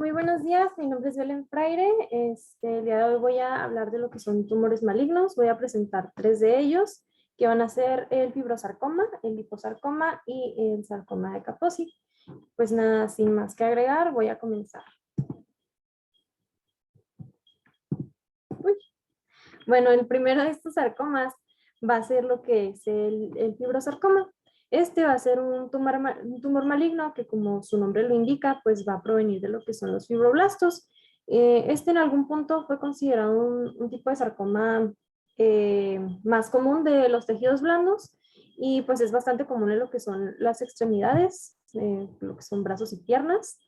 Muy buenos días, mi nombre es Belén Fraire. El día de hoy voy a hablar de lo que son tumores malignos. Voy a presentar tres de ellos, que van a ser el fibrosarcoma, el liposarcoma y el sarcoma de Kaposi. Pues nada, sin más que agregar, voy a comenzar. Uy. Bueno, el primero de estos sarcomas va a ser lo que es el fibrosarcoma. Este va a ser un tumor maligno que, como su nombre lo indica, pues va a provenir de lo que son los fibroblastos. Este en algún punto fue considerado un tipo de sarcoma más común de los tejidos blandos y pues es bastante común en lo que son las extremidades, lo que son brazos y piernas.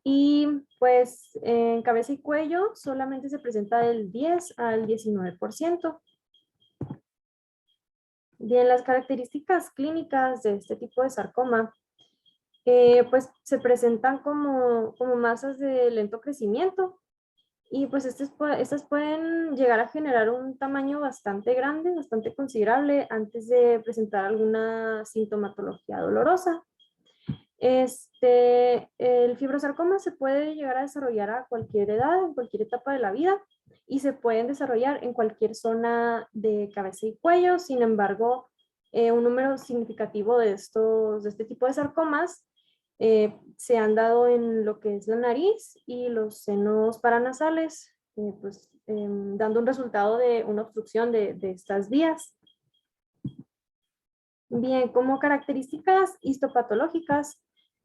Y pues en cabeza y cuello solamente se presenta del 10 al 19%. Bien, las características clínicas de este tipo de sarcoma, pues se presentan como masas de lento crecimiento y pues estas pueden llegar a generar un tamaño bastante grande, bastante considerable antes de presentar alguna sintomatología dolorosa. El fibrosarcoma se puede llegar a desarrollar a cualquier edad, en cualquier etapa de la vida, y se pueden desarrollar en cualquier zona de cabeza y cuello. Sin embargo, un número significativo de este tipo de sarcomas se han dado en lo que es la nariz y los senos paranasales, dando un resultado de una obstrucción de estas vías. Bien, como características histopatológicas,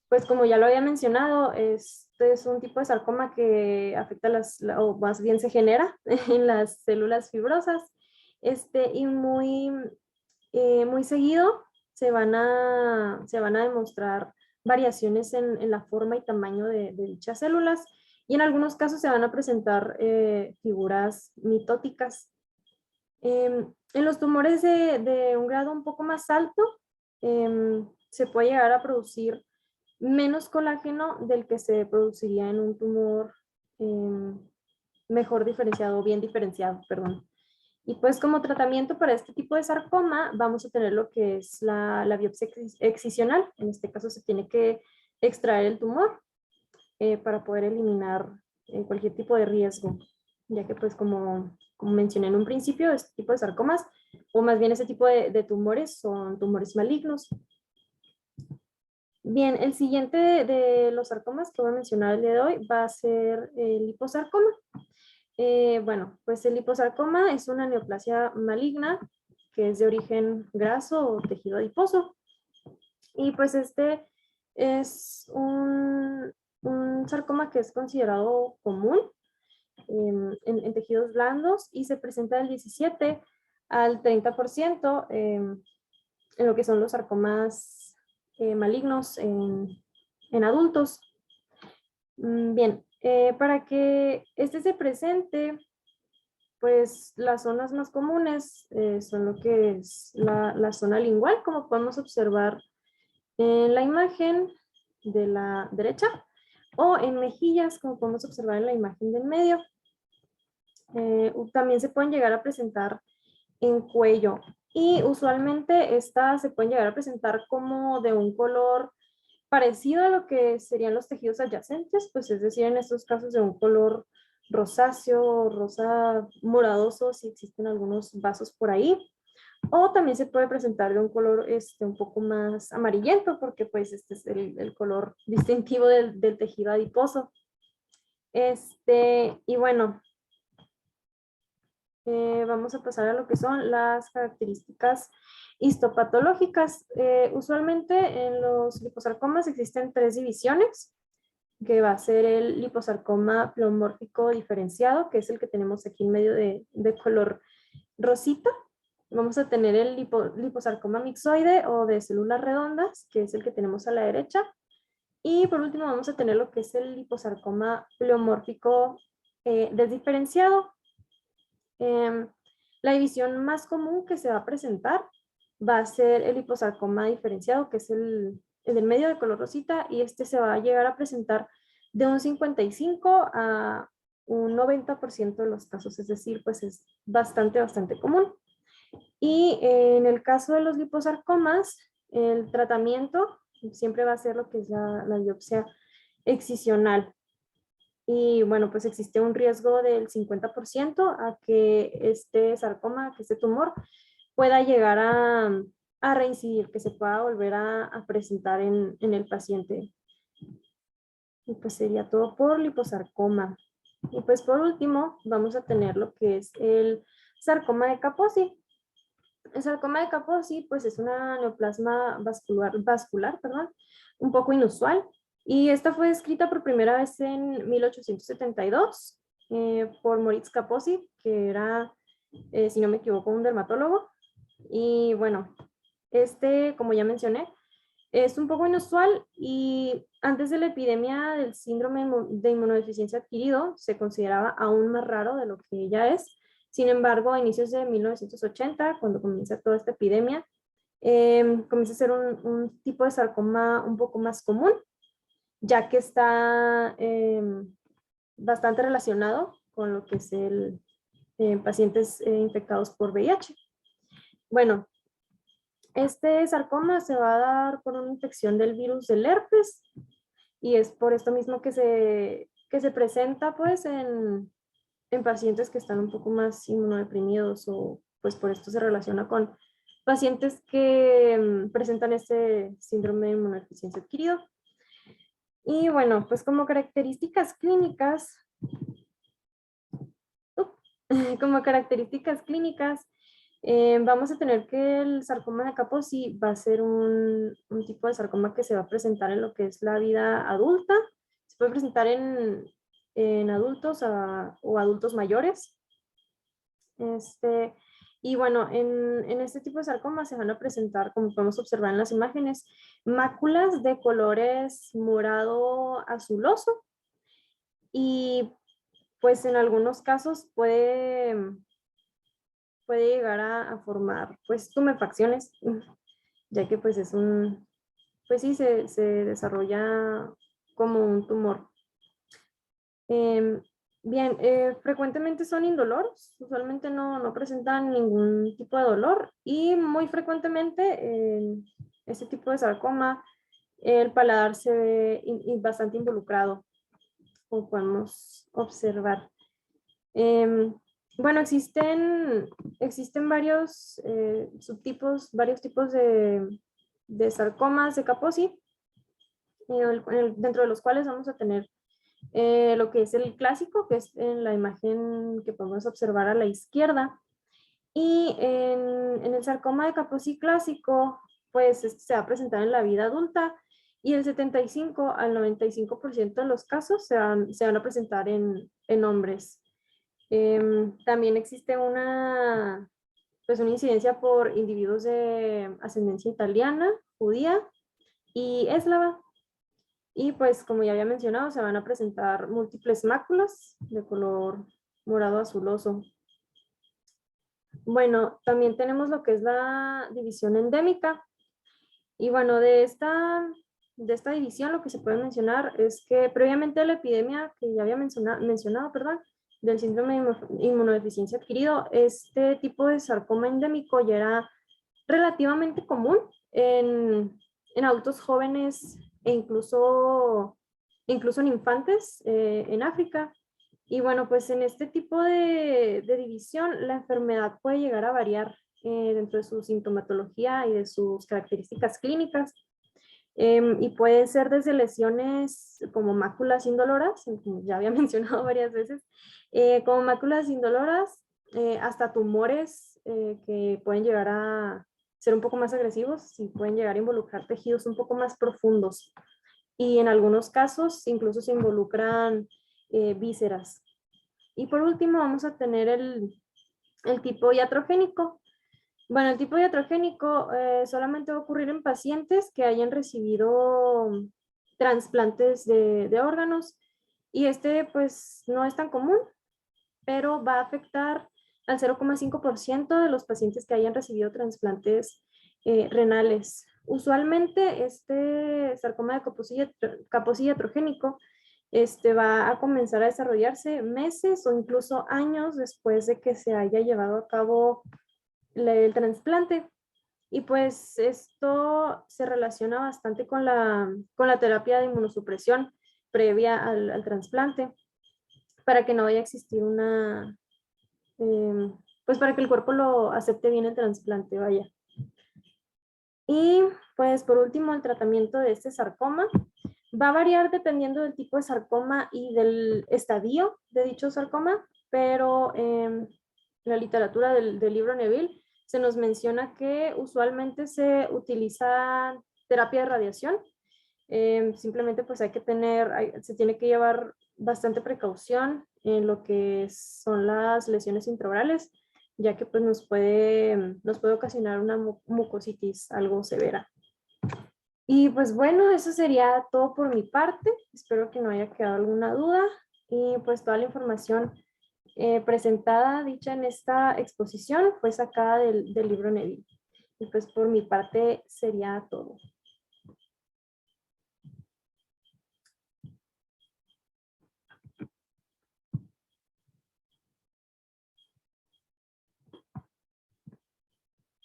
pues como ya lo había mencionado, este es un tipo de sarcoma que afecta o más bien se genera en las células fibrosas, y muy seguido se van a demostrar variaciones en la forma y tamaño de dichas células, y en algunos casos se van a presentar figuras mitóticas. En los tumores de un grado un poco más alto, se puede llegar a producir menos colágeno del que se produciría en un tumor em, mejor diferenciado, bien diferenciado, perdón. Y pues como tratamiento para este tipo de sarcoma vamos a tener lo que es la biopsia excisional. En este caso se tiene que extraer el tumor para poder eliminar cualquier tipo de riesgo, ya que pues como mencioné en un principio, este tipo de sarcomas, o más bien ese tipo de tumores son tumores malignos. Bien, el siguiente de los sarcomas que voy a mencionar el día de hoy va a ser el liposarcoma. Bueno, pues el liposarcoma es una neoplasia maligna que es de origen graso o tejido adiposo. Y pues este es un sarcoma que es considerado común en tejidos blandos y se presenta del 17 al 30% en lo que son los sarcomas malignos en adultos. Bien, para que este se presente, pues las zonas más comunes son lo que es la zona lingual, como podemos observar en la imagen de la derecha, o en mejillas, como podemos observar en la imagen del medio. También se pueden llegar a presentar en cuello y usualmente estas se pueden llegar a presentar como de un color parecido a lo que serían los tejidos adyacentes, pues es decir, en estos casos de un color rosáceo, rosa moradoso, si existen algunos vasos por ahí. O también se puede presentar de un color un poco más amarillento, porque pues este es el color distintivo del tejido adiposo. Y bueno, vamos a pasar a lo que son las características histopatológicas. Usualmente en los liposarcomas existen tres divisiones, que va a ser el liposarcoma pleomórfico diferenciado, que es el que tenemos aquí en medio de color rosita. Vamos a tener el liposarcoma mixoide o de células redondas, que es el que tenemos a la derecha. Y por último vamos a tener lo que es el liposarcoma pleomórfico desdiferenciado. La división más común que se va a presentar va a ser el liposarcoma diferenciado, que es el del medio de color rosita, y este se va a llegar a presentar de un 55 a un 90% de los casos, es decir, pues es bastante común. Y en el caso de los liposarcomas, el tratamiento siempre va a ser lo que es la biopsia excisional. Y bueno, pues existe un riesgo del 50% a que este sarcoma, que este tumor, pueda llegar a reincidir, que se pueda volver a presentar en el paciente. Y pues sería todo por liposarcoma. Y pues por último, vamos a tener lo que es el sarcoma de Kaposi. El sarcoma de Kaposi, pues es una neoplasma vascular, perdón, un poco inusual. Y esta fue descrita por primera vez en 1872 por Moritz Kaposi, que era, si no me equivoco, un dermatólogo. Y bueno, como ya mencioné, es un poco inusual y antes de la epidemia del síndrome de inmunodeficiencia adquirido se consideraba aún más raro de lo que ya es. Sin embargo, a inicios de 1980, cuando comienza toda esta epidemia, comienza a ser un tipo de sarcoma un poco más común, ya que está bastante relacionado con lo que es el pacientes infectados por VIH. Bueno, este sarcoma se va a dar por una infección del virus del herpes y es por esto mismo que se presenta pues en pacientes que están un poco más inmunodeprimidos o pues por esto se relaciona con pacientes que presentan este síndrome de inmunodeficiencia adquirido. Y bueno, pues como características clínicas, como características clínicas, vamos a tener que el sarcoma de Kaposi va a ser un tipo de sarcoma que se va a presentar en lo que es la vida adulta. Se puede presentar en adultos o adultos mayores. Y bueno, en este tipo de sarcoma se van a presentar, como podemos observar en las imágenes, máculas de colores morado azuloso y pues en algunos casos puede llegar a formar pues tumefacciones, ya que pues pues sí, se desarrolla como un tumor. Em, Bien, frecuentemente son indoloros, usualmente no presentan ningún tipo de dolor y muy frecuentemente en este tipo de sarcoma el paladar se ve bastante involucrado, como podemos observar. Em, bueno, existen varios subtipos, varios tipos de sarcomas de Kaposi, dentro de los cuales vamos a tener lo que es el clásico, que es en la imagen que podemos observar a la izquierda. Y en el sarcoma de Kaposi clásico, pues este se va a presentar en la vida adulta y el 75 al 95% de los casos se van a presentar en hombres. También existe pues una incidencia por individuos de ascendencia italiana, judía y eslava. Y pues como ya había mencionado, se van a presentar múltiples máculas de color morado azuloso. Bueno, también tenemos lo que es la división endémica. Y bueno, de esta división lo que se puede mencionar es que previamente a la epidemia que ya había mencionado, perdón, del síndrome de inmunodeficiencia adquirido, este tipo de sarcoma endémico ya era relativamente común en adultos jóvenes e incluso en infantes en África. Y bueno, pues en este tipo de división la enfermedad puede llegar a variar dentro de su sintomatología y de sus características clínicas. Y puede ser desde lesiones como máculas indoloras, como ya había mencionado varias veces, como máculas indoloras, hasta tumores que pueden llegar a ser un poco más agresivos y pueden llegar a involucrar tejidos un poco más profundos. Y en algunos casos incluso se involucran vísceras. Y por último vamos a tener el tipo iatrogénico. Bueno, el tipo iatrogénico solamente va a ocurrir en pacientes que hayan recibido trasplantes de órganos y pues no es tan común, pero va a afectar al 0,5% de los pacientes que hayan recibido trasplantes renales. Usualmente este sarcoma de Kaposi iatrogénico va a comenzar a desarrollarse meses o incluso años después de que se haya llevado a cabo el trasplante. Y pues esto se relaciona bastante con la terapia de inmunosupresión previa al trasplante. para que no vaya a existir una, pues para que el cuerpo lo acepte bien el trasplante, vaya. Y pues por último, el tratamiento de este sarcoma va a variar dependiendo del tipo de sarcoma y del estadio de dicho sarcoma, pero en la literatura del libro Neville se nos menciona que usualmente se utiliza terapia de radiación. Simplemente pues hay que tener, se tiene que llevar bastante precaución en lo que son las lesiones intraorales, ya que pues nos puede ocasionar una mucositis algo severa. Y pues bueno, eso sería todo por mi parte. Espero que no haya quedado alguna duda y pues toda la información presentada, dicha en esta exposición, fue sacada del libro Neville. Y pues por mi parte sería todo.